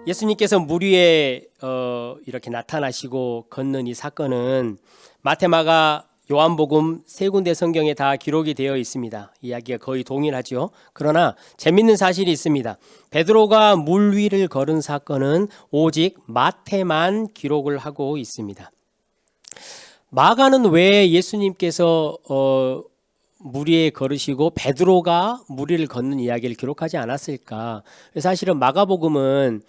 예수님께서 물 위에 이렇게 나타나시고 걷는 이 사건은 마태, 마가, 요한복음 세 군데 성경에 다 기록이 되어 있습니다. 이야기가 거의 동일하죠. 그러나 재밌는 사실이 있습니다. 베드로가 물 위를 걸은 사건은 오직 마태만 기록을 하고 있습니다. 마가는 왜 예수님께서 물 위에 걸으시고 베드로가 물 위를 걷는 이야기를 기록하지 않았을까? 사실은 마가복음은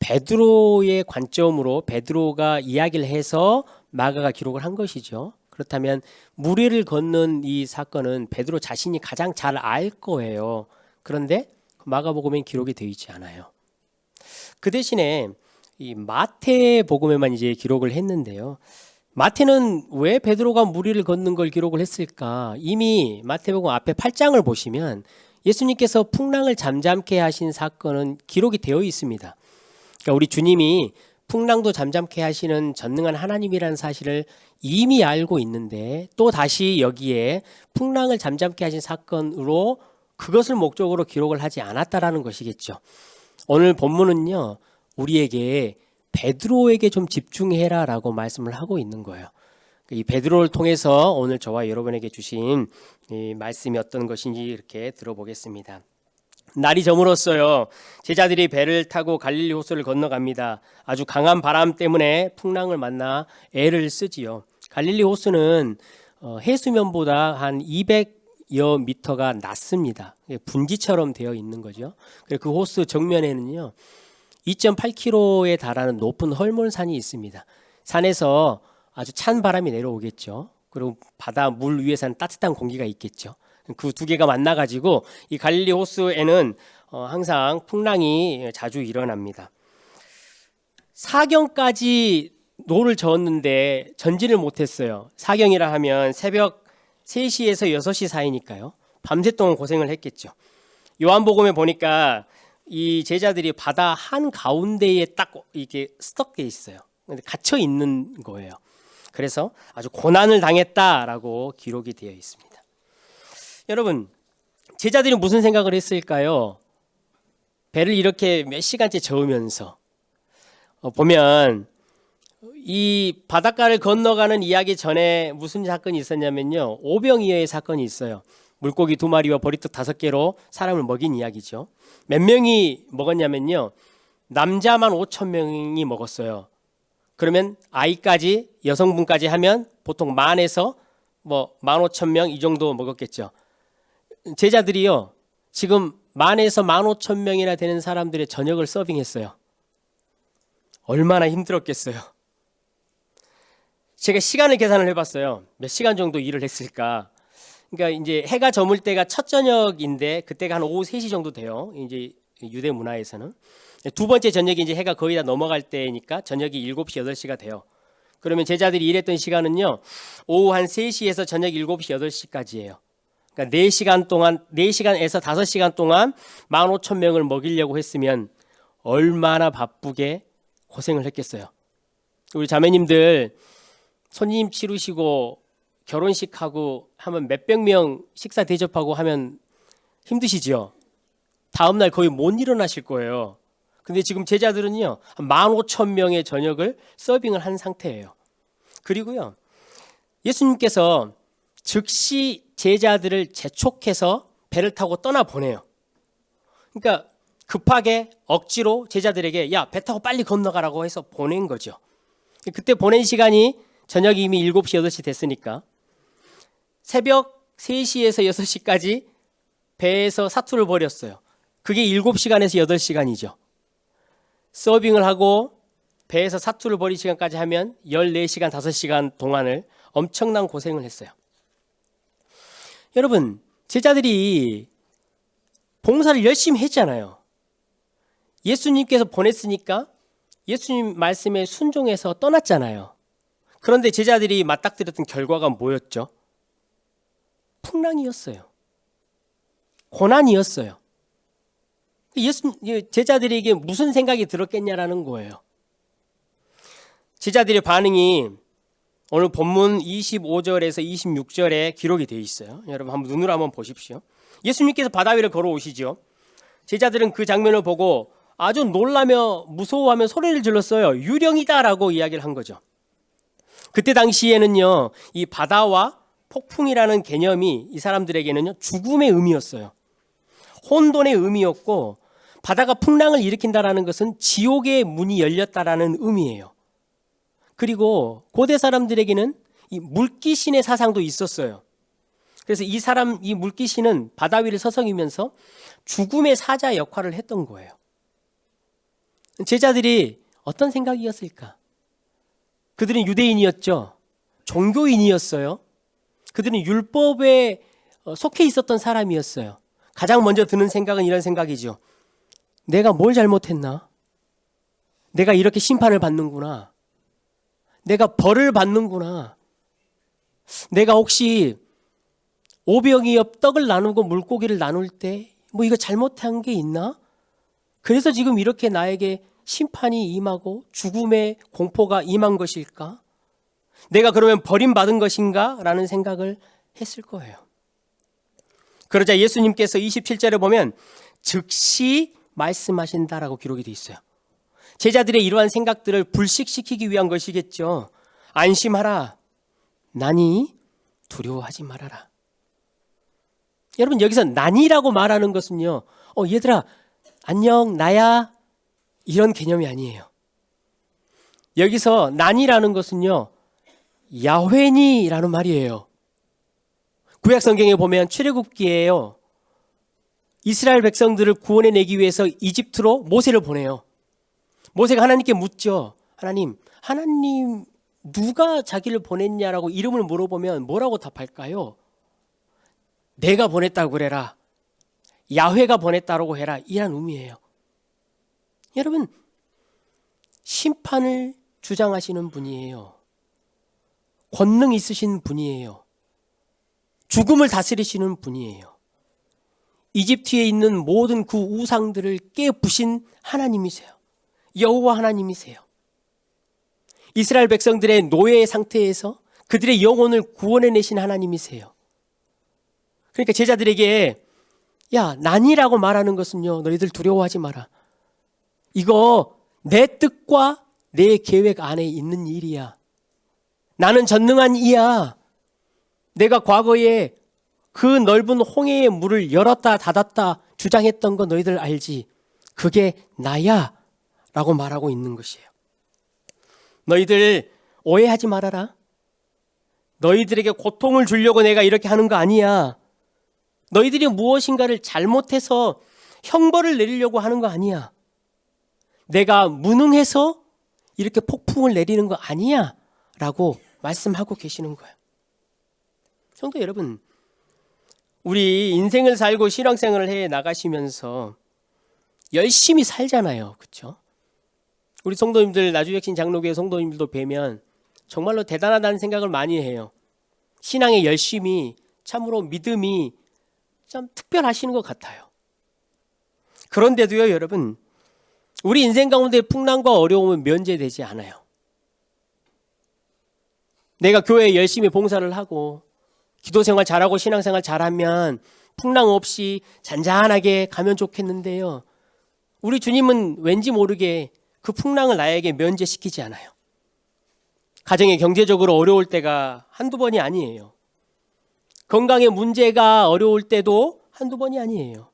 베드로의 관점으로 베드로가 이야기를 해서 마가가 기록을 한 것이죠. 그렇다면 물 위를 걷는 이 사건은 베드로 자신이 가장 잘 알 거예요. 그런데 마가복음엔 기록이 되어 있지 않아요. 그 대신에 이 마태복음에만 이제 기록을 했는데요. 마태는 왜 베드로가 물 위를 걷는 걸 기록을 했을까? 이미 마태복음 앞에 8장을 보시면 예수님께서 풍랑을 잠잠케 하신 사건은 기록이 되어 있습니다. 그러니까 우리 주님이 풍랑도 잠잠케 하시는 전능한 하나님이라는 사실을 이미 알고 있는데 또 다시 여기에 풍랑을 잠잠케 하신 사건으로 그것을 목적으로 기록을 하지 않았다라는 것이겠죠. 오늘 본문은요, 우리에게 베드로에게 좀 집중해라라고 말씀을 하고 있는 거예요. 이 베드로를 통해서 오늘 저와 여러분에게 주신 이 말씀이 어떤 것인지 이렇게 들어보겠습니다. 날이 저물었어요. 제자들이 배를 타고 갈릴리 호수를 건너갑니다. 아주 강한 바람 때문에 풍랑을 만나 애를 쓰지요. 갈릴리 호수는 해수면보다 한 200여 미터가 낮습니다. 분지처럼 되어 있는 거죠. 그 호수 정면에는요 2.8km에 달하는 높은 헐몬산이 있습니다. 산에서 아주 찬 바람이 내려오겠죠. 그리고 바다 물 위에서는 따뜻한 공기가 있겠죠. 그 두 개가 만나가지고 이 갈릴리 호수에는 항상 풍랑이 자주 일어납니다. 사경까지 노를 저었는데 전진을 못했어요. 사경이라 하면 새벽 3시에서 6시 사이니까요. 밤새 동안 고생을 했겠죠. 요한복음에 보니까 이 제자들이 바다 한 가운데에 딱 이렇게 스톡돼 있어요. 근데 갇혀 있는 거예요. 그래서 아주 고난을 당했다라고 기록이 되어 있습니다. 여러분, 제자들이 무슨 생각을 했을까요? 배를 이렇게 몇 시간째 저으면서 보면 이 바닷가를 건너가는 이야기 전에 무슨 사건이 있었냐면요, 오병이어의 사건이 있어요. 물고기 2마리와 보리떡 5개로 사람을 먹인 이야기죠. 몇 명이 먹었냐면요, 남자만 5,000명이 먹었어요. 그러면 아이까지, 여성분까지 하면 보통 10,000에서 15,000명 이 정도 먹었겠죠. 제자들이요, 지금 10,000에서 15,000명이나 되는 사람들의 저녁을 서빙했어요. 얼마나 힘들었겠어요. 제가 시간을 계산을 해봤어요. 몇 시간 정도 일을 했을까? 그러니까 이제 해가 저물 때가 첫 저녁인데 그때가 한 오후 3시 정도 돼요. 이제 유대 문화에서는 두 번째 저녁이 이제 해가 거의 다 넘어갈 때니까 저녁이 7시, 8시가 돼요. 그러면 제자들이 일했던 시간은요, 오후 한 3시에서 저녁 7시, 8시까지예요. 그러니까 4시간 동안, 4시간에서 5시간 동안 15,000명을 먹이려고 했으면 얼마나 바쁘게 고생을 했겠어요. 우리 자매님들 손님 치르시고 결혼식하고 하면 몇백 명 식사 대접하고 하면 힘드시죠? 다음날 거의 못 일어나실 거예요. 근데 지금 제자들은요, 15,000명의 저녁을 서빙을 한 상태예요. 그리고요, 예수님께서 즉시 제자들을 재촉해서 배를 타고 떠나보내요. 그러니까 급하게 억지로 제자들에게 야, 배 타고 빨리 건너가라고 해서 보낸 거죠. 그때 보낸 시간이 저녁이 이미 7시, 8시 됐으니까 새벽 3시에서 6시까지 배에서 사투를 벌였어요. 그게 7시간에서 8시간이죠. 서빙을 하고 배에서 사투를 벌일 시간까지 하면 14시간, 5시간 동안을 엄청난 고생을 했어요. 여러분, 제자들이 봉사를 열심히 했잖아요. 예수님께서 보냈으니까 예수님 말씀에 순종해서 떠났잖아요. 그런데 제자들이 맞닥뜨렸던 결과가 뭐였죠? 풍랑이었어요. 고난이었어요. 제자들에게 무슨 생각이 들었겠냐라는 거예요. 제자들의 반응이 오늘 본문 25절에서 26절에 기록이 되어 있어요. 여러분 한번 눈으로 한번 보십시오. 예수님께서 바다 위를 걸어오시죠. 제자들은 그 장면을 보고 아주 놀라며 무서워하며 소리를 질렀어요. 유령이다라고 이야기를 한 거죠. 그때 당시에는요, 이 바다와 폭풍이라는 개념이 이 사람들에게는요, 죽음의 의미였어요. 혼돈의 의미였고, 바다가 풍랑을 일으킨다라는 것은 지옥의 문이 열렸다라는 의미예요. 그리고 고대 사람들에게는 이 물귀신의 사상도 있었어요. 그래서 이 물귀신은 바다 위를 서성이면서 죽음의 사자 역할을 했던 거예요. 제자들이 어떤 생각이었을까? 그들은 유대인이었죠. 종교인이었어요. 그들은 율법에 속해 있었던 사람이었어요. 가장 먼저 드는 생각은 이런 생각이죠. 내가 뭘 잘못했나? 내가 이렇게 심판을 받는구나. 내가 벌을 받는구나. 내가 혹시 오병이어 떡을 나누고 물고기를 나눌 때 뭐 이거 잘못한 게 있나? 그래서 지금 이렇게 나에게 심판이 임하고 죽음의 공포가 임한 것일까? 내가 그러면 버림받은 것인가? 라는 생각을 했을 거예요. 그러자 예수님께서 27절에 보면 즉시 말씀하신다라고 기록이 되어 있어요. 제자들의 이러한 생각들을 불식시키기 위한 것이겠죠. 안심하라. 나니 두려워하지 말아라. 여러분, 여기서 난이라고 말하는 것은요, 얘들아 안녕 나야, 이런 개념이 아니에요. 여기서 난이라는 것은요, 야훼니라는 말이에요. 구약 성경에 보면 출애굽기에요, 이스라엘 백성들을 구원해내기 위해서 이집트로 모세를 보내요. 모세가 하나님께 묻죠. 하나님 누가 자기를 보냈냐라고 이름을 물어보면 뭐라고 답할까요? 내가 보냈다고 그래라. 야훼가 보냈다고 해라. 이란 의미예요. 여러분, 심판을 주장하시는 분이에요. 권능 있으신 분이에요. 죽음을 다스리시는 분이에요. 이집트에 있는 모든 그 우상들을 깨부신 하나님이세요. 여호와 하나님이세요. 이스라엘 백성들의 노예 상태에서 그들의 영혼을 구원해내신 하나님이세요. 그러니까 제자들에게 야, 난이라고 말하는 것은요, 너희들 두려워하지 마라. 이거 내 뜻과 내 계획 안에 있는 일이야. 나는 전능한 이야. 내가 과거에 그 넓은 홍해의 물을 열었다 닫았다 주장했던 거 너희들 알지? 그게 나야 라고 말하고 있는 것이에요. 너희들 오해하지 말아라. 너희들에게 고통을 주려고 내가 이렇게 하는 거 아니야. 너희들이 무엇인가를 잘못해서 형벌을 내리려고 하는 거 아니야. 내가 무능해서 이렇게 폭풍을 내리는 거 아니야 라고 말씀하고 계시는 거예요. 성도 여러분, 우리 인생을 살고 신앙생활을 해 나가시면서 열심히 살잖아요. 그렇죠? 우리 성도님들, 나주혁신 장로교회 성도님들도 뵈면 정말로 대단하다는 생각을 많이 해요. 신앙의 열심이, 참으로 믿음이 참 특별하시는 것 같아요. 그런데도요, 여러분, 우리 인생 가운데 풍랑과 어려움은 면제되지 않아요. 내가 교회에 열심히 봉사를 하고 기도생활 잘하고 신앙생활 잘하면 풍랑 없이 잔잔하게 가면 좋겠는데요, 우리 주님은 왠지 모르게 그 풍랑을 나에게 면제시키지 않아요. 가정에 경제적으로 어려울 때가 한두 번이 아니에요. 건강에 문제가 어려울 때도 한두 번이 아니에요.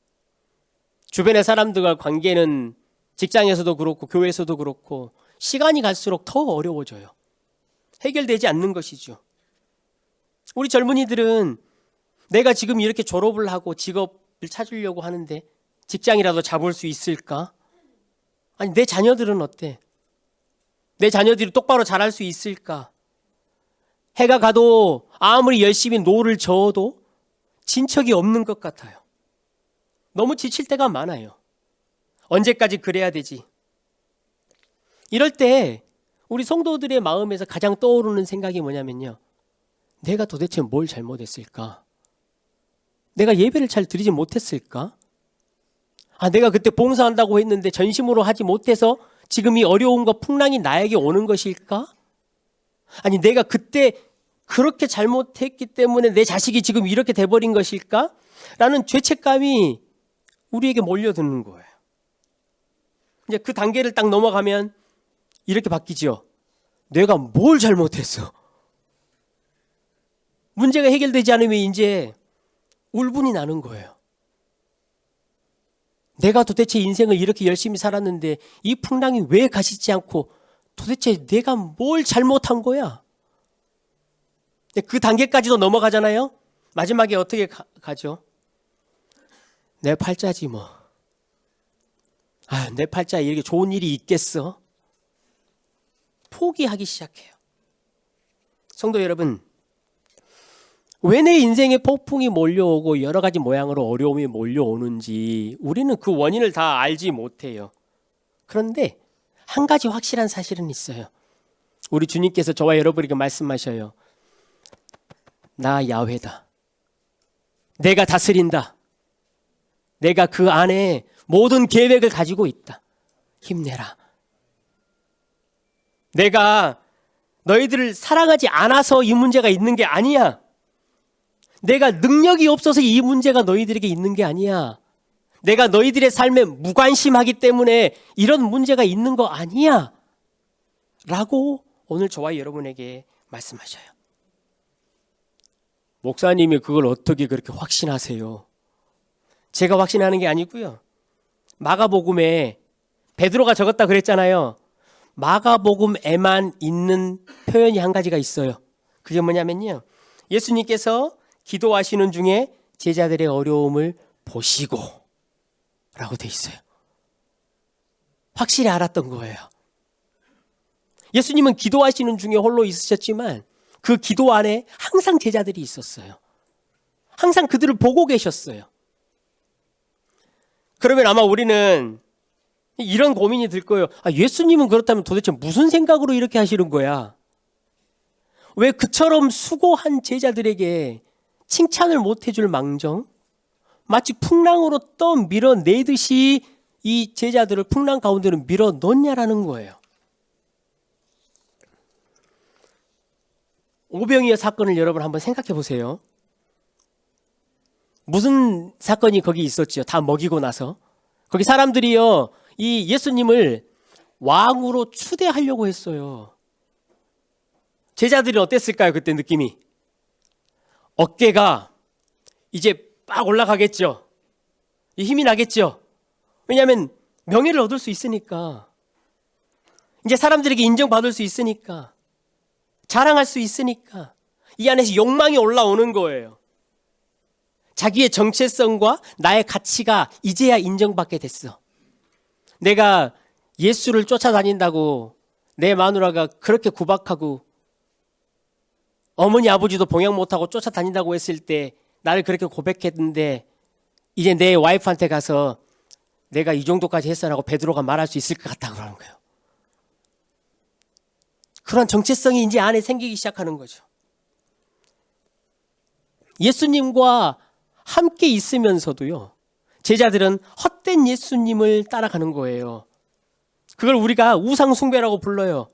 주변의 사람들과 관계는 직장에서도 그렇고 교회에서도 그렇고 시간이 갈수록 더 어려워져요. 해결되지 않는 것이죠. 우리 젊은이들은 내가 지금 이렇게 졸업을 하고 직업을 찾으려고 하는데 직장이라도 잡을 수 있을까? 아니, 내 자녀들은 어때? 내 자녀들이 똑바로 자랄 수 있을까? 해가 가도 아무리 열심히 노를 저어도 진척이 없는 것 같아요. 너무 지칠 때가 많아요. 언제까지 그래야 되지? 이럴 때 우리 성도들의 마음에서 가장 떠오르는 생각이 뭐냐면요, 내가 도대체 뭘 잘못했을까? 내가 예배를 잘 드리지 못했을까? 내가 그때 봉사한다고 했는데 전심으로 하지 못해서 지금 이 어려움과 풍랑이 나에게 오는 것일까? 아니, 내가 그때 그렇게 잘못했기 때문에 내 자식이 지금 이렇게 돼버린 것일까? 라는 죄책감이 우리에게 몰려드는 거예요. 이제 그 단계를 딱 넘어가면 이렇게 바뀌죠. 내가 뭘 잘못했어? 문제가 해결되지 않으면 이제 울분이 나는 거예요. 내가 도대체 인생을 이렇게 열심히 살았는데 이 풍랑이 왜 가시지 않고 도대체 내가 뭘 잘못한 거야? 그 단계까지도 넘어가잖아요. 마지막에 어떻게 가죠? 내 팔자지 뭐. 내 팔자에 이렇게 좋은 일이 있겠어? 포기하기 시작해요. 성도 여러분, 왜 내 인생에 폭풍이 몰려오고 여러 가지 모양으로 어려움이 몰려오는지 우리는 그 원인을 다 알지 못해요. 그런데 한 가지 확실한 사실은 있어요. 우리 주님께서 저와 여러분에게 말씀하셔요. 나 야훼다. 내가 다스린다. 내가 그 안에 모든 계획을 가지고 있다. 힘내라. 내가 너희들을 사랑하지 않아서 이 문제가 있는 게 아니야. 내가 능력이 없어서 이 문제가 너희들에게 있는 게 아니야. 내가 너희들의 삶에 무관심하기 때문에 이런 문제가 있는 거 아니야. 라고 오늘 저와 여러분에게 말씀하셔요. 목사님이 그걸 어떻게 그렇게 확신하세요? 제가 확신하는 게 아니고요. 마가복음에 베드로가 적었다 그랬잖아요. 마가복음에만 있는 표현이 한 가지가 있어요. 그게 뭐냐면요. 예수님께서 기도하시는 중에 제자들의 어려움을 보시고 라고 돼 있어요. 확실히 알았던 거예요. 예수님은 기도하시는 중에 홀로 있으셨지만 그 기도 안에 항상 제자들이 있었어요. 항상 그들을 보고 계셨어요. 그러면 아마 우리는 이런 고민이 들 거예요. 예수님은 그렇다면 도대체 무슨 생각으로 이렇게 하시는 거야? 왜 그처럼 수고한 제자들에게 칭찬을 못 해줄 망정? 마치 풍랑으로 떠밀어내듯이 이 제자들을 풍랑 가운데로 밀어넣냐라는 거예요. 오병이어 사건을 여러분 한번 생각해 보세요. 무슨 사건이 거기 있었죠? 다 먹이고 나서. 거기 사람들이요, 이 예수님을 왕으로 추대하려고 했어요. 제자들이 어땠을까요? 그때 느낌이. 어깨가 이제 빡 올라가겠죠. 힘이 나겠죠. 왜냐하면 명예를 얻을 수 있으니까. 이제 사람들에게 인정받을 수 있으니까. 자랑할 수 있으니까. 이 안에서 욕망이 올라오는 거예요. 자기의 정체성과 나의 가치가 이제야 인정받게 됐어. 내가 예수를 쫓아다닌다고 내 마누라가 그렇게 구박하고 어머니 아버지도 봉양 못하고 쫓아다닌다고 했을 때 나를 그렇게 고백했는데 이제 내 와이프한테 가서 내가 이 정도까지 했어라고 베드로가 말할 수 있을 것 같다고 그러는 거예요. 그런 정체성이 이제 안에 생기기 시작하는 거죠. 예수님과 함께 있으면서도요, 제자들은 헛된 예수님을 따라가는 거예요. 그걸 우리가 우상숭배라고 불러요.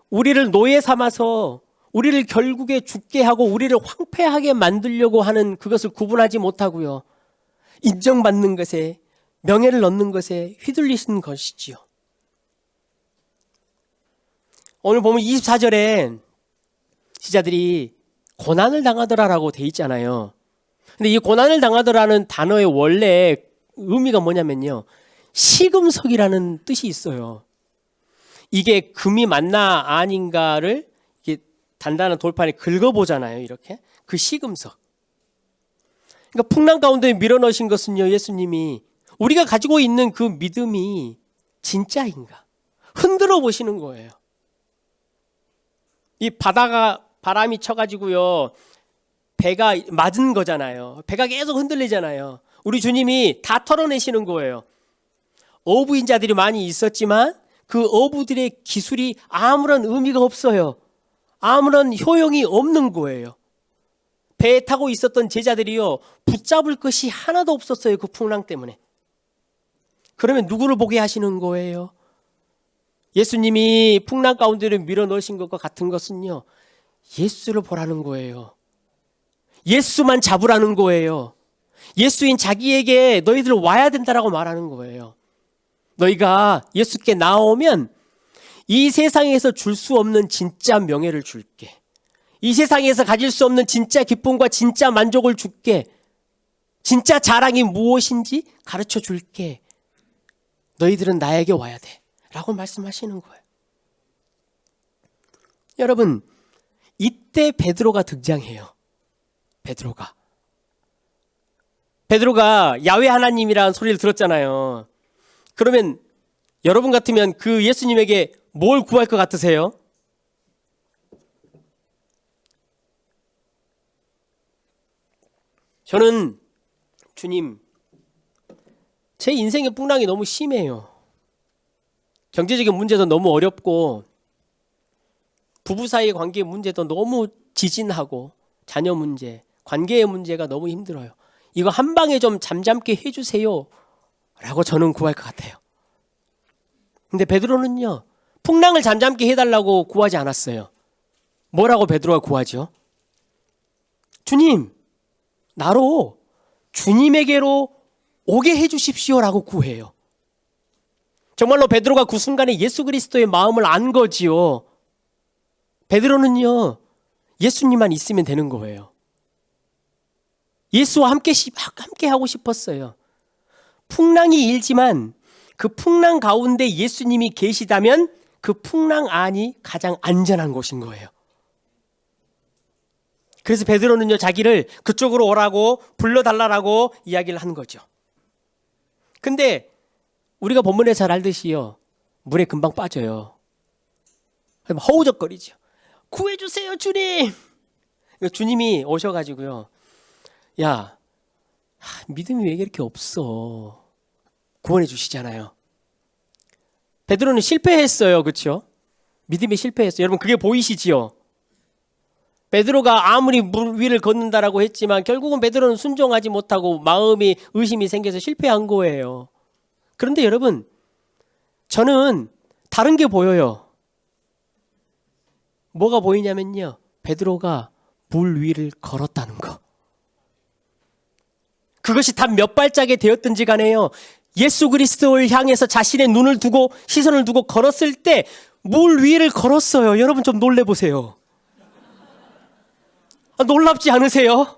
우리를 노예 삼아서 우리를 결국에 죽게 하고 우리를 황폐하게 만들려고 하는 그것을 구분하지 못하고요. 인정받는 것에, 명예를 얻는 것에 휘둘리신 것이지요. 오늘 보면 24절에 제자들이 고난을 당하더라라고 돼 있잖아요. 근데 이 고난을 당하더라는 단어의 원래 의미가 뭐냐면요, 시금석이라는 뜻이 있어요. 이게 금이 맞나 아닌가를 이게 단단한 돌판에 긁어보잖아요. 이렇게 그 시금석. 그러니까 풍랑 가운데 밀어넣으신 것은요, 예수님이 우리가 가지고 있는 그 믿음이 진짜인가 흔들어 보시는 거예요. 이 바다가 바람이 쳐가지고요, 배가 맞은 거잖아요. 배가 계속 흔들리잖아요. 우리 주님이 다 털어내시는 거예요. 어부인자들이 많이 있었지만 그 어부들의 기술이 아무런 의미가 없어요. 아무런 효용이 없는 거예요. 배에 타고 있었던 제자들이요, 붙잡을 것이 하나도 없었어요. 그 풍랑 때문에. 그러면 누구를 보게 하시는 거예요? 예수님이 풍랑 가운데를 밀어넣으신 것과 같은 것은요, 예수를 보라는 거예요. 예수만 잡으라는 거예요. 예수인 자기에게 너희들 와야 된다라고 말하는 거예요. 너희가 예수께 나오면 이 세상에서 줄 수 없는 진짜 명예를 줄게. 이 세상에서 가질 수 없는 진짜 기쁨과 진짜 만족을 줄게. 진짜 자랑이 무엇인지 가르쳐 줄게. 너희들은 나에게 와야 돼. 라고 말씀하시는 거예요. 여러분, 이때 베드로가 등장해요. 베드로가 야훼 하나님이라는 소리를 들었잖아요. 그러면 여러분 같으면 그 예수님에게 뭘 구할 것 같으세요? 저는 주님, 제 인생의 풍랑이 너무 심해요. 경제적인 문제도 너무 어렵고 부부 사이의 관계 문제도 너무 지진하고 자녀 문제, 관계의 문제가 너무 힘들어요. 이거 한 방에 좀 잠잠게 해주세요 라고 저는 구할 것 같아요. 근데 베드로는요, 풍랑을 잠잠게 해달라고 구하지 않았어요. 뭐라고 베드로가 구하죠? 주님, 나로 주님에게로 오게 해주십시오라고 구해요. 정말로 베드로가 그 순간에 예수 그리스도의 마음을 안 거지요. 베드로는요, 예수님만 있으면 되는 거예요. 예수와 함께 하고 싶었어요. 풍랑이 일지만 그 풍랑 가운데 예수님이 계시다면 그 풍랑 안이 가장 안전한 곳인 거예요. 그래서 베드로는요, 자기를 그쪽으로 오라고 불러달라고 이야기를 하는 거죠. 근데 우리가 본문에 잘 알듯이요, 물에 금방 빠져요. 허우적거리죠. 구해주세요, 주님. 주님이 오셔가지고요, 야, 믿음이 왜 이렇게 없어? 구원해 주시잖아요. 베드로는 실패했어요. 그렇죠? 믿음이 실패했어요. 여러분, 그게 보이시지요? 베드로가 아무리 물 위를 걷는다라고 했지만 결국은 베드로는 순종하지 못하고 마음이 의심이 생겨서 실패한 거예요. 그런데 여러분, 저는 다른 게 보여요. 뭐가 보이냐면요, 베드로가 물 위를 걸었다는 거. 그것이 단 몇 발짝이 되었든지 간에요, 예수 그리스도를 향해서 자신의 눈을 두고 시선을 두고 걸었을 때 물 위를 걸었어요. 여러분 좀 놀래보세요. 놀랍지 않으세요?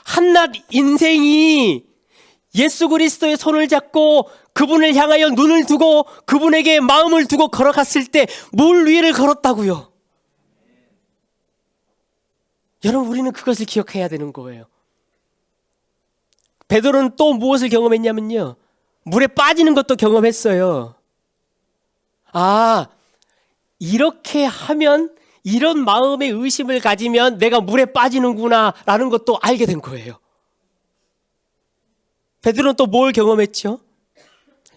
한낱 인생이 예수 그리스도의 손을 잡고 그분을 향하여 눈을 두고 그분에게 마음을 두고 걸어갔을 때 물 위를 걸었다고요. 여러분, 우리는 그것을 기억해야 되는 거예요. 베드로는 또 무엇을 경험했냐면요, 물에 빠지는 것도 경험했어요. 아, 이렇게 하면, 이런 마음의 의심을 가지면 내가 물에 빠지는구나 라는 것도 알게 된 거예요. 베드로는 또 뭘 경험했죠?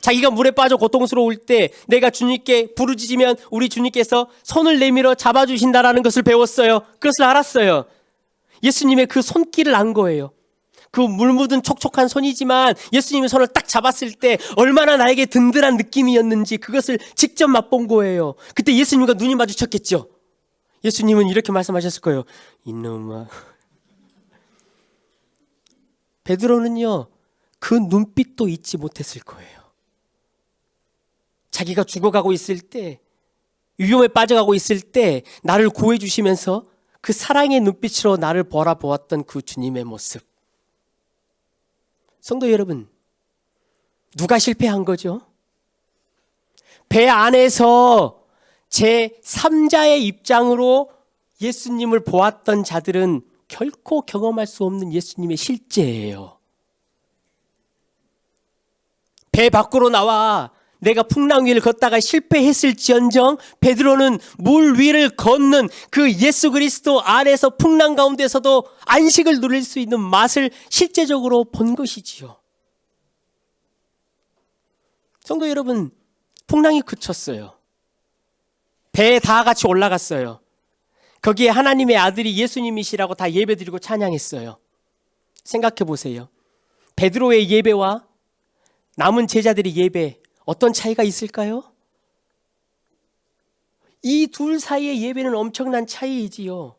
자기가 물에 빠져 고통스러울 때 내가 주님께 부르짖으면 우리 주님께서 손을 내밀어 잡아주신다라는 것을 배웠어요. 그것을 알았어요. 예수님의 그 손길을 안 거예요. 그 물 묻은 촉촉한 손이지만 예수님의 손을 딱 잡았을 때 얼마나 나에게 든든한 느낌이었는지 그것을 직접 맛본 거예요. 그때 예수님과 눈이 마주쳤겠죠. 예수님은 이렇게 말씀하셨을 거예요. 이놈아. 베드로는요, 그 눈빛도 잊지 못했을 거예요. 자기가 죽어가고 있을 때, 위험에 빠져가고 있을 때 나를 구해 주시면서 그 사랑의 눈빛으로 나를 바라보았던 그 주님의 모습. 성도 여러분, 누가 실패한 거죠? 배 안에서 제 3자의 입장으로 예수님을 보았던 자들은 결코 경험할 수 없는 예수님의 실제예요. 배 밖으로 나와 내가 풍랑 위를 걷다가 실패했을지언정 베드로는 물 위를 걷는 그 예수 그리스도 안에서 풍랑 가운데서도 안식을 누릴 수 있는 맛을 실제적으로 본 것이지요. 성도 여러분, 풍랑이 그쳤어요. 배에 다 같이 올라갔어요. 거기에 하나님의 아들이 예수님이시라고 다 예배드리고 찬양했어요. 생각해 보세요. 베드로의 예배와 남은 제자들의 예배, 어떤 차이가 있을까요? 이 둘 사이의 예배는 엄청난 차이이지요.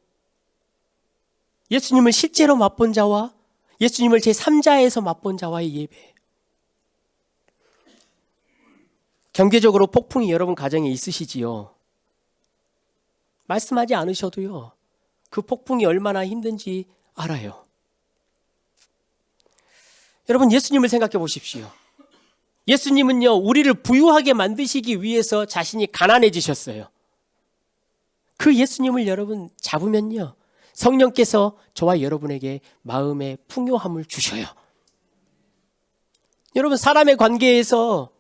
예수님을 실제로 맛본 자와 예수님을 제3자에서 맛본 자와의 예배. 경제적으로 폭풍이 여러분 가정에 있으시지요. 말씀하지 않으셔도요. 그 폭풍이 얼마나 힘든지 알아요. 여러분 예수님을 생각해 보십시오. 예수님은요, 우리를 부유하게 만드시기 위해서 자신이 가난해지셨어요. 그 예수님을 여러분 잡으면요, 성령께서 저와 여러분에게 마음의 풍요함을 주셔요. 여러분 사람의 관계에서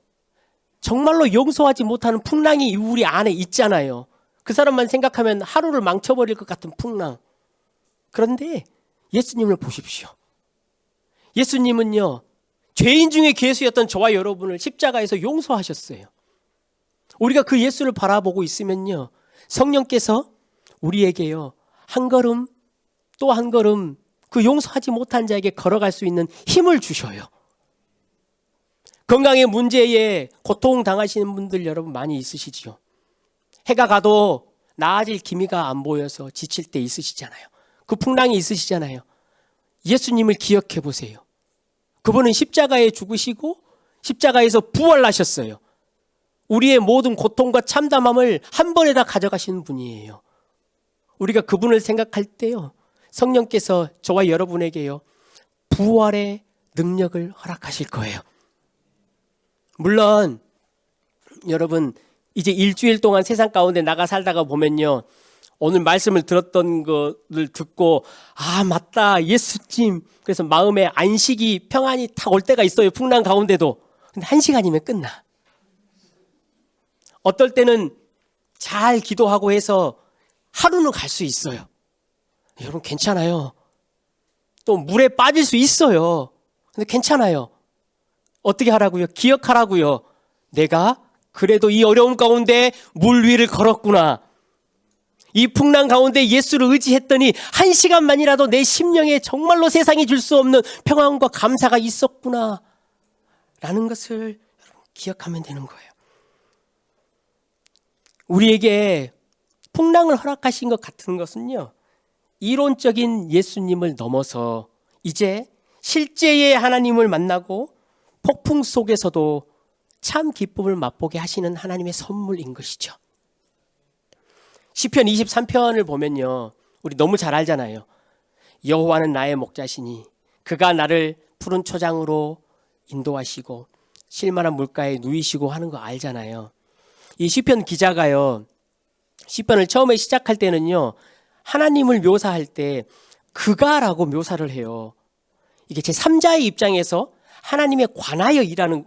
정말로 용서하지 못하는 풍랑이 우리 안에 있잖아요. 그 사람만 생각하면 하루를 망쳐버릴 것 같은 풍랑. 그런데 예수님을 보십시오. 예수님은요, 죄인 중에 괴수였던 저와 여러분을 십자가에서 용서하셨어요. 우리가 그 예수를 바라보고 있으면요, 성령께서 우리에게요, 한 걸음 또 한 걸음 그 용서하지 못한 자에게 걸어갈 수 있는 힘을 주셔요. 건강의 문제에 고통당하시는 분들 여러분 많이 있으시지요. 해가 가도 나아질 기미가 안 보여서 지칠 때 있으시잖아요. 그 풍랑이 있으시잖아요. 예수님을 기억해 보세요. 그분은 십자가에 죽으시고 십자가에서 부활하셨어요. 우리의 모든 고통과 참담함을 한 번에 다 가져가시는 분이에요. 우리가 그분을 생각할 때요, 성령께서 저와 여러분에게요, 부활의 능력을 허락하실 거예요. 물론 여러분 이제 일주일 동안 세상 가운데 나가 살다가 보면요, 오늘 말씀을 들었던 것을 듣고 아 맞다 예수님, 그래서 마음에 안식이 평안이 탁 올 때가 있어요. 풍랑 가운데도. 근데 1시간이면 끝나. 어떨 때는 잘 기도하고 해서 하루는 갈 수 있어요. 여러분 괜찮아요. 또 물에 빠질 수 있어요. 근데 괜찮아요. 어떻게 하라고요? 기억하라고요. 내가 그래도 이 어려움 가운데 물 위를 걸었구나. 이 풍랑 가운데 예수를 의지했더니 1시간만이라도 내 심령에 정말로 세상이 줄 수 없는 평안과 감사가 있었구나 라는 것을 여러분 기억하면 되는 거예요. 우리에게 풍랑을 허락하신 것 같은 것은요, 이론적인 예수님을 넘어서 이제 실제의 하나님을 만나고 폭풍 속에서도 참 기쁨을 맛보게 하시는 하나님의 선물인 것이죠. 시편 23편을 보면요, 우리 너무 잘 알잖아요. 여호와는 나의 목자시니 그가 나를 푸른 초장으로 인도하시고 쉴만한 물가에 누이시고 하는 거 알잖아요. 이 시편 기자가요, 시편을 처음에 시작할 때는요, 하나님을 묘사할 때 그가라고 묘사를 해요. 이게 제3자의 입장에서 하나님에 관하여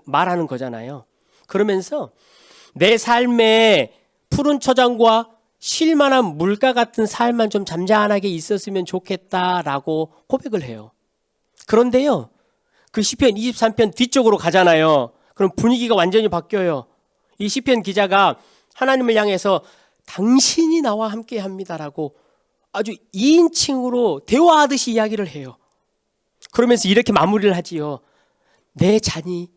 말하는 거잖아요. 그러면서 내 삶에 푸른 초장과 쉴만한 물가 같은 삶만 좀 잠잠하게 있었으면 좋겠다라고 고백을 해요. 그런데요, 그 시편 23편 뒤쪽으로 가잖아요. 그럼 분위기가 완전히 바뀌어요. 이 시편 기자가 하나님을 향해서 당신이 나와 함께 합니다라고 아주 2인칭으로 대화하듯이 이야기를 해요. 그러면서 이렇게 마무리를 하지요. 내 잔이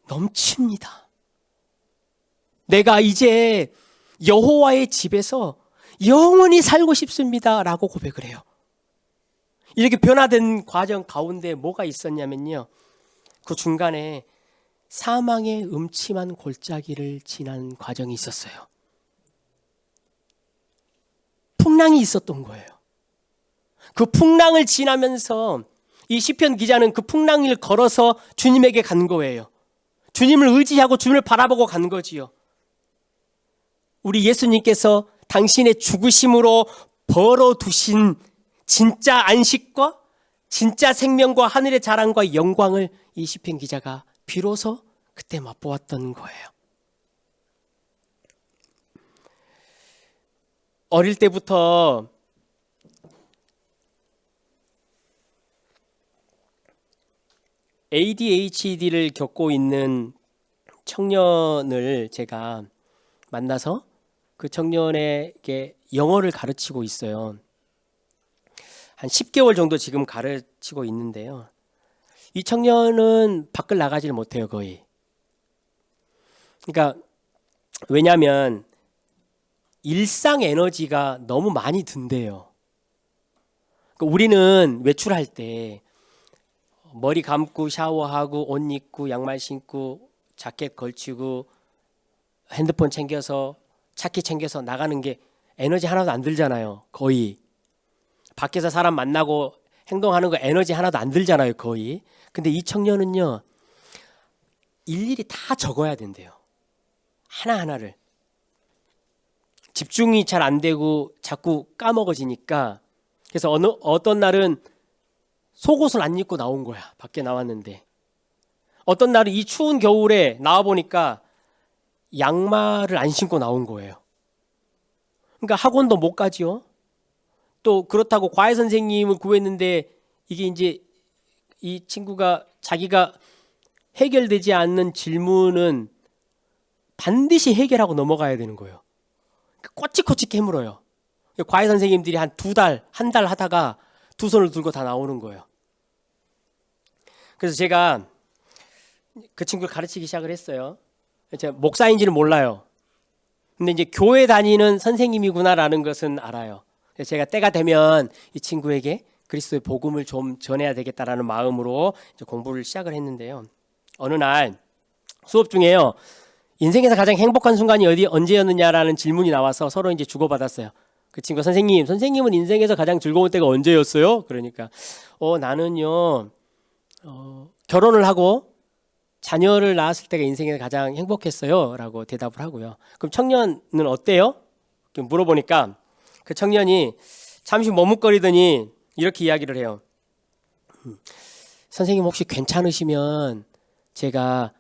넘칩니다. 내가 이제 여호와의 집에서 영원히 살고 싶습니다 라고 고백을 해요. 이렇게 변화된 과정 가운데 뭐가 있었냐면요, 그 중간에 사망의 음침한 골짜기를 지난 과정이 있었어요. 풍랑이 있었던 거예요. 그 풍랑을 지나면서 이 시편 기자는 그 풍랑을 걸어서 주님에게 간 거예요. 주님을 의지하고 주님을 바라보고 간 거지요. 우리 예수님께서 당신의 죽으심으로 벌어두신 진짜 안식과 진짜 생명과 하늘의 자랑과 영광을 이 시편 기자가 비로소 그때 맛보았던 거예요. 어릴 때부터 ADHD를 겪고 있는 청년을 제가 만나서 그 청년에게 영어를 가르치고 있어요. 한 10개월 정도 지금 가르치고 있는데요. 이 청년은 밖을 나가질 못해요, 거의. 그러니까 왜냐하면 일상 에너지가 너무 많이 든대요. 그러니까 우리는 외출할 때 머리 감고 샤워하고 옷 입고 양말 신고 자켓 걸치고 핸드폰 챙겨서 차키 챙겨서 나가는 게 에너지 하나도 안 들잖아요. 거의. 밖에서 사람 만나고 행동하는 거 에너지 하나도 안 들잖아요. 거의. 근데 이 청년은요. 일일이 다 적어야 된대요. 하나하나를. 집중이 잘 안 되고 자꾸 까먹어지니까 그래서 어떤 날은 속옷을 안 입고 나온 거야. 밖에 나왔는데. 어떤 날은 이 추운 겨울에 나와보니까 양말을 안 신고 나온 거예요. 그러니까 학원도 못 가지요. 또 그렇다고 과외 선생님을 구했는데 이게 이제 이 친구가 자기가 해결되지 않는 질문은 반드시 해결하고 넘어가야 되는 거예요. 꼬치꼬치 깨물어요. 과외 선생님들이 한 2달, 한 달 하다가 두 손을 들고 다 나오는 거예요. 그래서 제가 그 친구를 가르치기 시작을 했어요. 제가 목사인지는 몰라요. 근데 이제 교회 다니는 선생님이구나라는 것은 알아요. 그래서 제가 때가 되면 이 친구에게 그리스도의 복음을 좀 전해야 되겠다라는 마음으로 이제 공부를 시작을 했는데요. 어느 날 수업 중에요. 인생에서 가장 행복한 순간이 언제였느냐라는 질문이 나와서 서로 이제 주고받았어요. 그 친구가 선생님은 인생에서 가장 즐거운 때가 언제였어요? 그러니까 나는요 결혼을 하고 자녀를 낳았을 때가 인생에서 가장 행복했어요 라고 대답을 하고요. 그럼 청년은 어때요? 물어보니까 그 청년이 잠시 머뭇거리더니 이렇게 이야기를 해요. 선생님 혹시 괜찮으시면 제가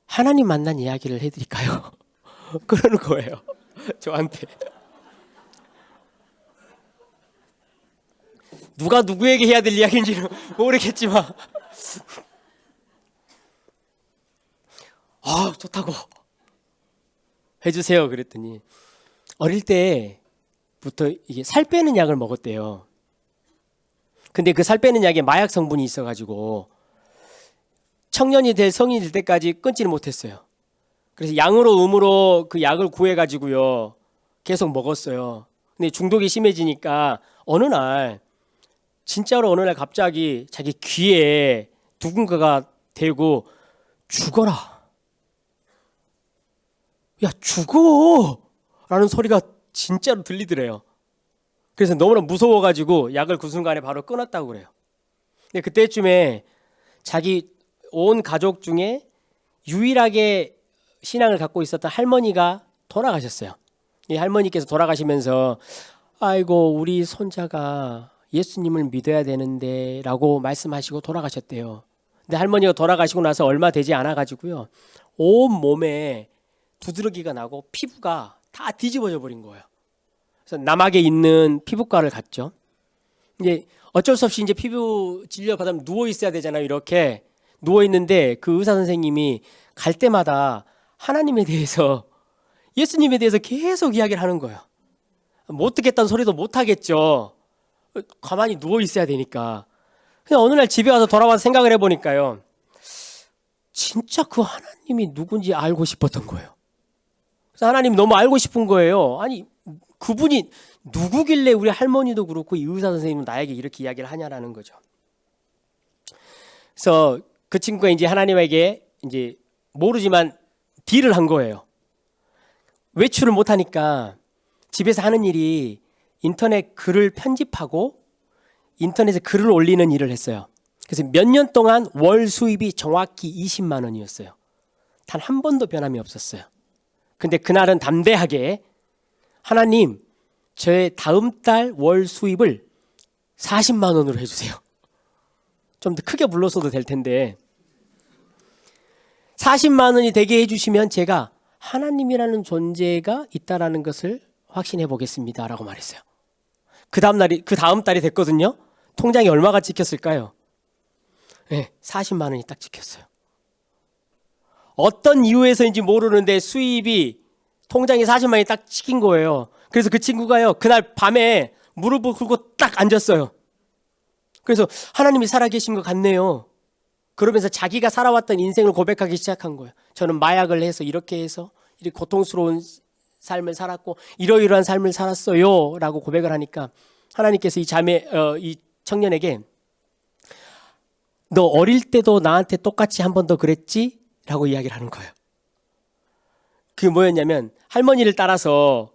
하나님 만난 이야기를 해드릴까요? 그러는 거예요. 저한테. 누가 누구에게 해야 될 이야기인지는 모르겠지만 좋다고 해주세요. 그랬더니 어릴 때부터 이게 살 빼는 약을 먹었대요. 근데 그 살 빼는 약에 마약 성분이 있어가지고 청년이 될 성인이 될 때까지 끊지를 못했어요. 그래서 양으로 음으로 그 약을 구해가지고요 계속 먹었어요. 근데 중독이 심해지니까 진짜로 어느 날 갑자기 자기 귀에 누군가가 대고 죽어라. 야 죽어! 라는 소리가 진짜로 들리더래요. 그래서 너무나 무서워가지고 약을 그 순간에 바로 끊었다고 그래요. 근데 그때쯤에 자기 온 가족 중에 유일하게 신앙을 갖고 있었던 할머니가 돌아가셨어요. 이 할머니께서 돌아가시면서 아이고 우리 손자가 예수님을 믿어야 되는데 라고 말씀하시고 돌아가셨대요. 근데 할머니가 돌아가시고 나서 얼마 되지 않아 가지고요 온 몸에 두드러기가 나고 피부가 다 뒤집어져 버린 거예요. 그래서 남학에 있는 피부과를 갔죠. 이제 어쩔 수 없이 이제 피부 진료 받으면 누워 있어야 되잖아요. 이렇게 누워 있는데 그 의사 선생님이 갈 때마다 하나님에 대해서 예수님에 대해서 계속 이야기를 하는 거예요. 못 듣겠다는 소리도 못 하겠죠. 가만히 누워 있어야 되니까. 그냥 어느 날 집에 와서 돌아와서 생각을 해보니까요. 진짜 그 하나님이 누군지 알고 싶었던 거예요. 그래서 하나님이 너무 알고 싶은 거예요. 아니 그분이 누구길래 우리 할머니도 그렇고 이 의사 선생님은 나에게 이렇게 이야기를 하냐라는 거죠. 그래서 그 친구가 이제 하나님에게 이제 모르지만 딜을 한 거예요. 외출을 못 하니까 집에서 하는 일이 인터넷 글을 편집하고 인터넷에 글을 올리는 일을 했어요. 그래서 몇 년 동안 월 수입이 정확히 20만 원이었어요. 단 한 번도 변함이 없었어요. 근데 그날은 담대하게 하나님 저의 다음 달 월 수입을 40만 원으로 해주세요. 좀 더 크게 불렀어도 될 텐데 40만 원이 되게 해주시면 제가 하나님이라는 존재가 있다라는 것을 확신해 보겠습니다 라고 말했어요. 그 다음 달이 됐거든요. 통장에 얼마가 찍혔을까요? 네, 40만 원이 딱 찍혔어요. 어떤 이유에서인지 모르는데 수입이 통장에 40만 원이 딱 찍힌 거예요. 그래서 그 친구가요 그날 밤에 무릎을 꿇고 딱 앉았어요. 그래서 하나님이 살아계신 것 같네요. 그러면서 자기가 살아왔던 인생을 고백하기 시작한 거예요. 저는 마약을 해서 이렇게 고통스러운 삶을 살았고 이러이러한 삶을 살았어요 라고 고백을 하니까 하나님께서 이 청년에게 너 어릴 때도 나한테 똑같이 한 번 더 그랬지? 라고 이야기를 하는 거예요. 그게 뭐였냐면 할머니를 따라서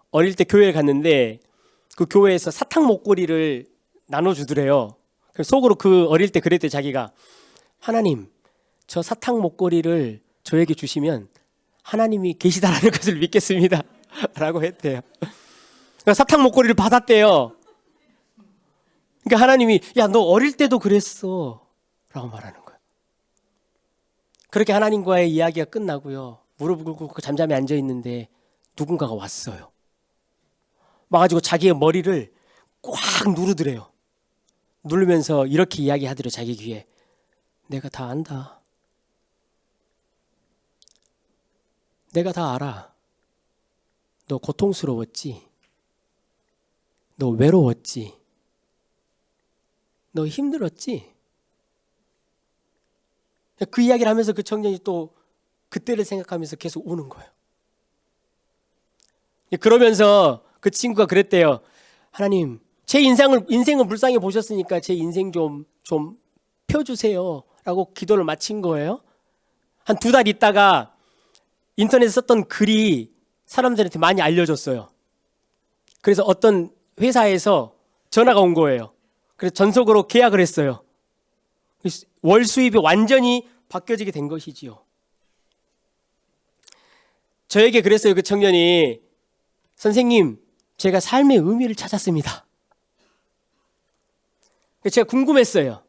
어릴 때 교회에 갔는데 그 교회에서 사탕 목걸이를 나눠주더래요. 그래서 속으로 그 어릴 때 그랬대 자기가. 하나님, 저 사탕 목걸이를 저에게 주시면 하나님이 계시다라는 것을 믿겠습니다. 라고 했대요. 그러니까 사탕 목걸이를 받았대요. 그러니까 하나님이 야, 너 어릴 때도 그랬어 라고 말하는 거예요. 그렇게 하나님과의 이야기가 끝나고요. 무릎 꿇고 잠잠히 앉아있는데 누군가가 왔어요. 와가지고 자기의 머리를 꽉 누르더래요. 누르면서 이렇게 이야기하더래요. 자기 귀에. 내가 다 안다. 내가 다 알아. 너 고통스러웠지? 너 외로웠지? 너 힘들었지? 그 이야기를 하면서 그 청년이 또 그때를 생각하면서 계속 우는 거예요. 그러면서 그 친구가 그랬대요. 하나님, 제 인생을 불쌍히 보셨으니까 제 인생 좀 펴주세요 라고 기도를 마친 거예요. 한 2달 있다가 인터넷에 썼던 글이 사람들한테 많이 알려졌어요. 그래서 어떤 회사에서 전화가 온 거예요. 그래서 전속으로 계약을 했어요. 월 수입이 완전히 바뀌어지게 된 것이지요. 저에게 그랬어요. 그 청년이. 선생님, 제가 삶의 의미를 찾았습니다. 제가 궁금했어요.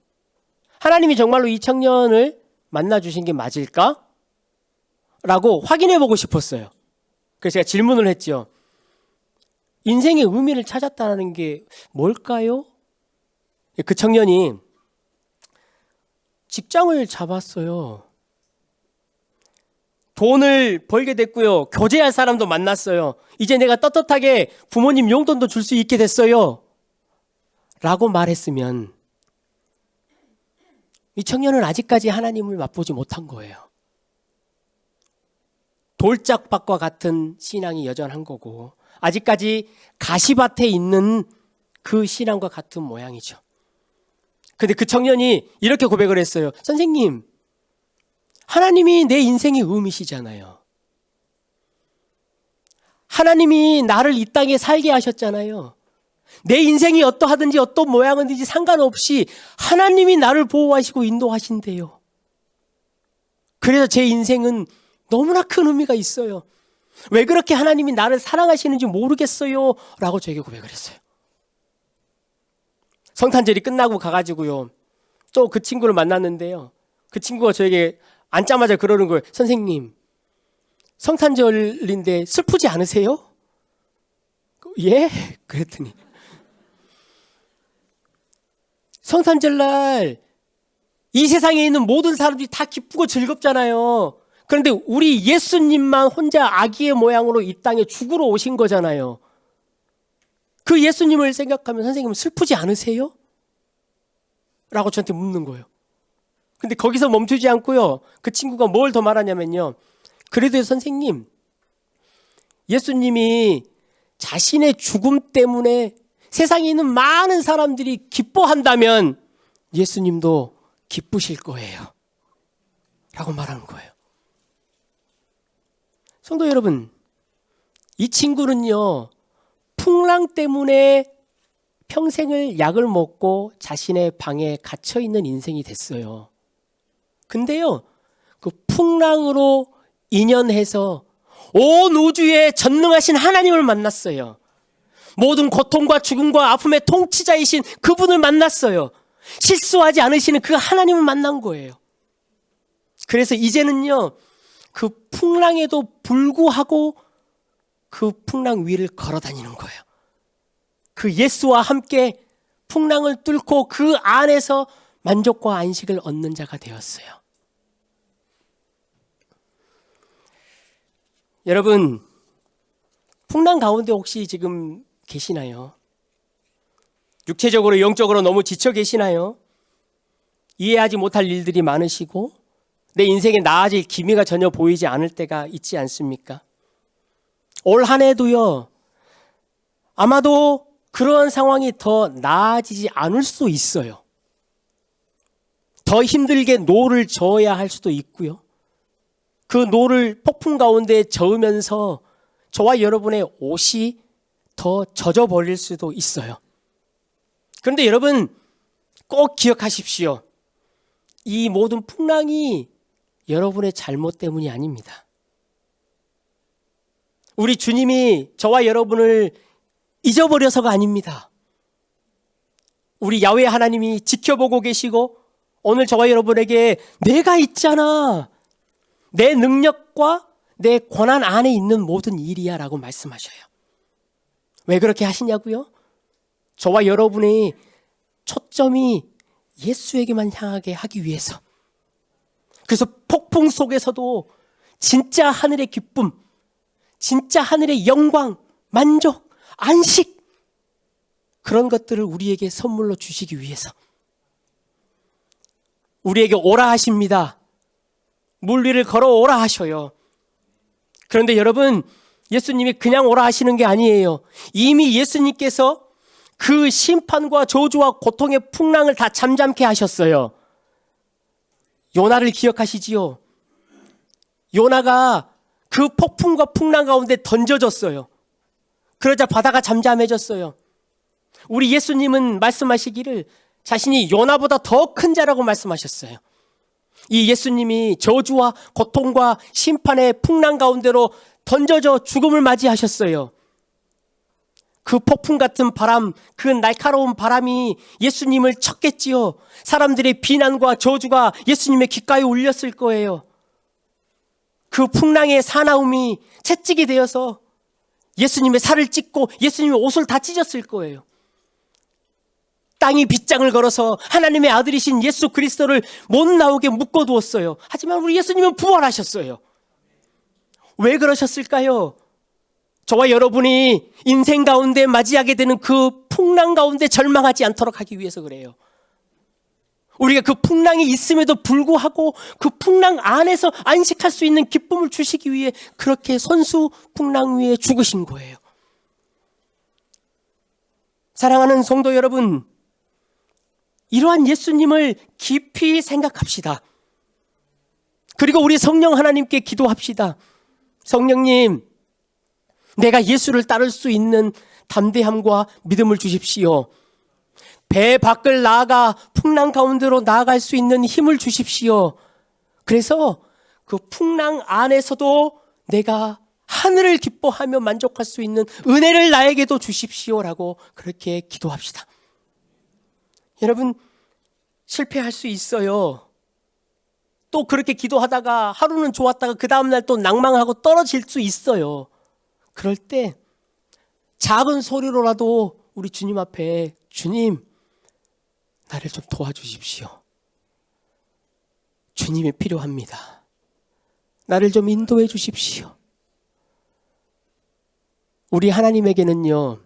하나님이 정말로 이 청년을 만나주신 게 맞을까? 라고 확인해보고 싶었어요. 그래서 제가 질문을 했죠. 인생의 의미를 찾았다는 게 뭘까요? 그 청년이 직장을 잡았어요. 돈을 벌게 됐고요. 교제할 사람도 만났어요. 이제 내가 떳떳하게 부모님 용돈도 줄 수 있게 됐어요. 라고 말했으면 이 청년은 아직까지 하나님을 맛보지 못한 거예요. 돌짝밭과 같은 신앙이 여전한 거고 아직까지 가시밭에 있는 그 신앙과 같은 모양이죠. 근데 그 청년이 이렇게 고백을 했어요. 선생님, 하나님이 내 인생의 의미시잖아요. 하나님이 나를 이 땅에 살게 하셨잖아요. 내 인생이 어떠하든지 어떤 모양이든지 상관없이 하나님이 나를 보호하시고 인도하신대요. 그래서 제 인생은 너무나 큰 의미가 있어요. 왜 그렇게 하나님이 나를 사랑하시는지 모르겠어요 라고 저에게 고백을 했어요. 성탄절이 끝나고 가가지고요. 또 그 친구를 만났는데요. 그 친구가 저에게 앉자마자 그러는 거예요. 선생님, 성탄절인데 슬프지 않으세요? 예? 그랬더니 성탄절날 이 세상에 있는 모든 사람들이 다 기쁘고 즐겁잖아요. 그런데 우리 예수님만 혼자 아기의 모양으로 이 땅에 죽으러 오신 거잖아요. 그 예수님을 생각하면 선생님은 슬프지 않으세요? 라고 저한테 묻는 거예요. 근데 거기서 멈추지 않고요. 그 친구가 뭘 더 말하냐면요. 그래도 선생님, 예수님이 자신의 죽음 때문에 세상에 있는 많은 사람들이 기뻐한다면 예수님도 기쁘실 거예요. 라고 말하는 거예요. 성도 여러분, 이 친구는요, 풍랑 때문에 평생을 약을 먹고 자신의 방에 갇혀 있는 인생이 됐어요. 근데요, 그 풍랑으로 인연해서 온 우주에 전능하신 하나님을 만났어요. 모든 고통과 죽음과 아픔의 통치자이신 그분을 만났어요. 실수하지 않으시는 그 하나님을 만난 거예요. 그래서 이제는요, 그 풍랑에도 불구하고 그 풍랑 위를 걸어 다니는 거예요. 그 예수와 함께 풍랑을 뚫고 그 안에서 만족과 안식을 얻는 자가 되었어요. 여러분, 풍랑 가운데 혹시 지금 계시나요? 육체적으로 영적으로 너무 지쳐 계시나요? 이해하지 못할 일들이 많으시고 내 인생에 나아질 기미가 전혀 보이지 않을 때가 있지 않습니까? 올 한 해도요, 아마도 그러한 상황이 더 나아지지 않을 수도 있어요. 더 힘들게 노를 저어야 할 수도 있고요. 그 노를 폭풍 가운데 저으면서 저와 여러분의 옷이 더 젖어버릴 수도 있어요. 그런데 여러분 꼭 기억하십시오. 이 모든 풍랑이 여러분의 잘못 때문이 아닙니다. 우리 주님이 저와 여러분을 잊어버려서가 아닙니다. 우리 야훼 하나님이 지켜보고 계시고 오늘 저와 여러분에게 내가 있잖아, 내 능력과 내 권한 안에 있는 모든 일이야 라고 말씀하셔요. 왜 그렇게 하시냐고요? 저와 여러분의 초점이 예수에게만 향하게 하기 위해서. 그래서 폭풍 속에서도 진짜 하늘의 기쁨, 진짜 하늘의 영광, 만족, 안식, 그런 것들을 우리에게 선물로 주시기 위해서 우리에게 오라 하십니다. 물 위를 걸어오라 하셔요. 그런데 여러분, 예수님이 그냥 오라 하시는 게 아니에요. 이미 예수님께서 그 심판과 저주와 고통의 풍랑을 다 잠잠케 하셨어요. 요나를 기억하시지요? 요나가 그 폭풍과 풍랑 가운데 던져졌어요. 그러자 바다가 잠잠해졌어요. 우리 예수님은 말씀하시기를 자신이 요나보다 더 큰 자라고 말씀하셨어요. 이 예수님이 저주와 고통과 심판의 풍랑 가운데로 던져져 죽음을 맞이하셨어요. 그 폭풍 같은 바람, 그 날카로운 바람이 예수님을 쳤겠지요. 사람들의 비난과 저주가 예수님의 귓가에 울렸을 거예요. 그 풍랑의 사나움이 채찍이 되어서 예수님의 살을 찢고 예수님의 옷을 다 찢었을 거예요. 땅이 빗장을 걸어서 하나님의 아들이신 예수 그리스도를 못 나오게 묶어두었어요. 하지만 우리 예수님은 부활하셨어요. 왜 그러셨을까요? 저와 여러분이 인생 가운데 맞이하게 되는 그 풍랑 가운데 절망하지 않도록 하기 위해서 그래요. 우리가 그 풍랑이 있음에도 불구하고 그 풍랑 안에서 안식할 수 있는 기쁨을 주시기 위해 그렇게 손수 풍랑 위에 죽으신 거예요. 사랑하는 성도 여러분, 이러한 예수님을 깊이 생각합시다. 그리고 우리 성령 하나님께 기도합시다. 성령님, 내가 예수를 따를 수 있는 담대함과 믿음을 주십시오. 배 밖을 나아가 풍랑 가운데로 나아갈 수 있는 힘을 주십시오. 그래서 그 풍랑 안에서도 내가 하늘을 기뻐하며 만족할 수 있는 은혜를 나에게도 주십시오라고 그렇게 기도합시다. 여러분, 실패할 수 있어요. 또 그렇게 기도하다가 하루는 좋았다가 그 다음날 또 낭망하고 떨어질 수 있어요. 그럴 때 작은 소리로라도 우리 주님 앞에, 주님, 나를 좀 도와주십시오. 주님이 필요합니다. 나를 좀 인도해 주십시오. 우리 하나님에게는요,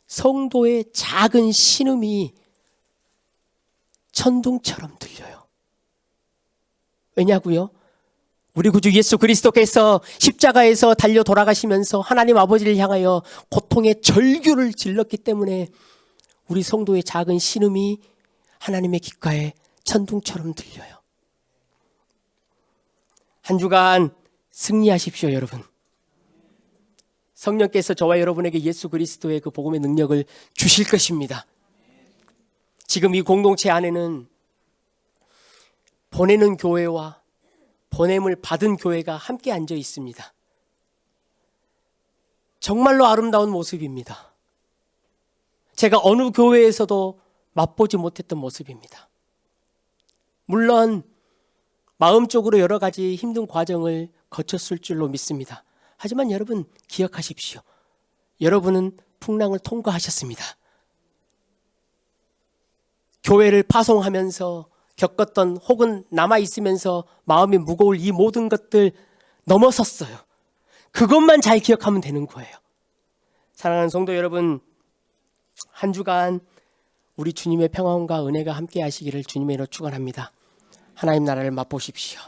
성도의 작은 신음이 천둥처럼 들려요. 왜냐고요? 우리 구주 예수 그리스도께서 십자가에서 달려 돌아가시면서 하나님 아버지를 향하여 고통의 절규를 질렀기 때문에 우리 성도의 작은 신음이 하나님의 귓가에 천둥처럼 들려요. 한 주간 승리하십시오, 여러분. 성령께서 저와 여러분에게 예수 그리스도의 그 복음의 능력을 주실 것입니다. 지금 이 공동체 안에는 보내는 교회와 보냄을 받은 교회가 함께 앉아 있습니다. 정말로 아름다운 모습입니다. 제가 어느 교회에서도 맛보지 못했던 모습입니다. 물론 마음적으로 여러 가지 힘든 과정을 거쳤을 줄로 믿습니다. 하지만 여러분 기억하십시오. 여러분은 풍랑을 통과하셨습니다. 교회를 파송하면서 겪었던 혹은 남아있으면서 마음이 무거울 이 모든 것들 넘어섰어요. 그것만 잘 기억하면 되는 거예요. 사랑하는 성도 여러분, 한 주간 우리 주님의 평안과 은혜가 함께 하시기를 주님의 이름으로 축원합니다. 하나님 나라를 맛보십시오.